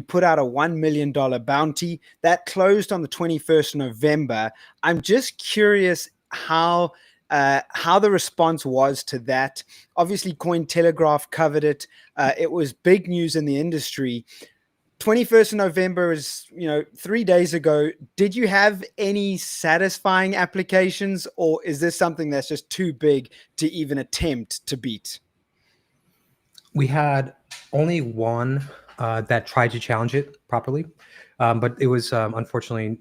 put out a $1 million bounty that closed on the 21st of November. I'm just curious how the response was to that. Obviously, Cointelegraph covered it. It was big news in the industry. 21st of November is, 3 days ago. Did you have any satisfying applications, or is this something that's just too big to even attempt to beat? We had only one that tried to challenge it properly, but it was unfortunately,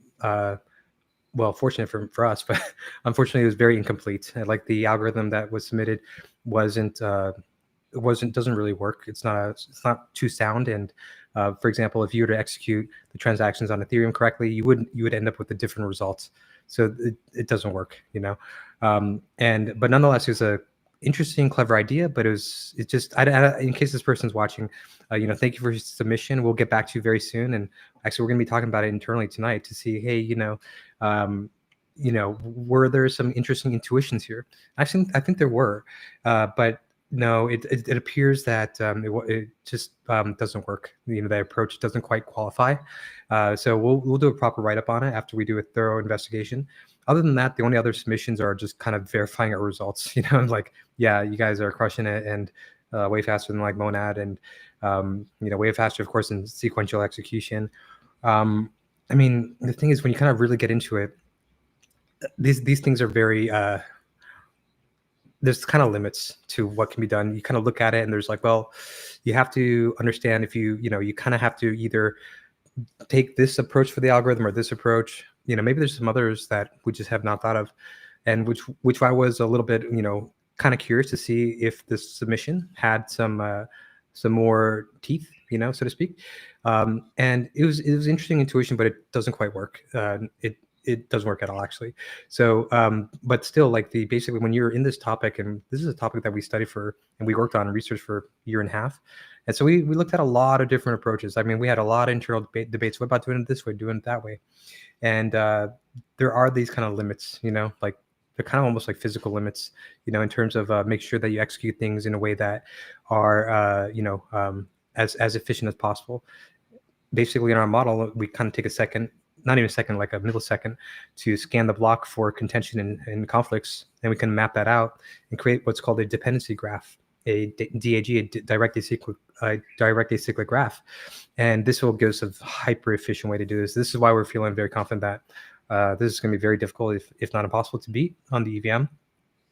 fortunate for us, but unfortunately it was very incomplete. Like the algorithm that was submitted doesn't really work. It's not too sound. And for example, if you were to execute the transactions on Ethereum correctly, you would end up with a different result. So it doesn't work, but nonetheless, it was a interesting, clever idea. But it's just in case this person's watching, thank you for your submission. We'll get back to you very soon. And actually, we're going to be talking about it internally tonight to see, hey, were there some interesting intuitions here? I think there were, but no, it appears that it just doesn't work. The approach doesn't quite qualify. So we'll do a proper write-up on it after we do a thorough investigation. Other than that, the only other submissions are just kind of verifying our results. Like, yeah, you guys are crushing it, and way faster than like Monad, and way faster, of course, in sequential execution. I mean, the thing is, when you kind of really get into it, these things are very there's kind of limits to what can be done. You kind of look at it and there's like, well, you have to understand if you kind of have to either take this approach for the algorithm or this approach. Maybe there's some others that we just have not thought of, and which I was a little bit, kind of curious to see if this submission had some more teeth, so to speak. And it was interesting intuition, but it doesn't quite work. It doesn't work at all, actually. So, but still, like basically when you're in this topic, and this is a topic that we studied and we worked on and researched for a year and a half. And so we looked at a lot of different approaches. I mean, we had a lot of internal debates. What about doing it this way, doing it that way? And there are these kind of limits, like they're kind of almost like physical limits, in terms of make sure that you execute things in a way that are, as efficient as possible. Basically, in our model, we kind of take a second, not even a second, like a millisecond, to scan the block for contention and conflicts, and we can map that out and create what's called a dependency graph, a DAG, a direct acyclic graph. And this will give us a hyper efficient way to do this. This is why we're feeling very confident that this is going to be very difficult, if not impossible, to beat on the EVM.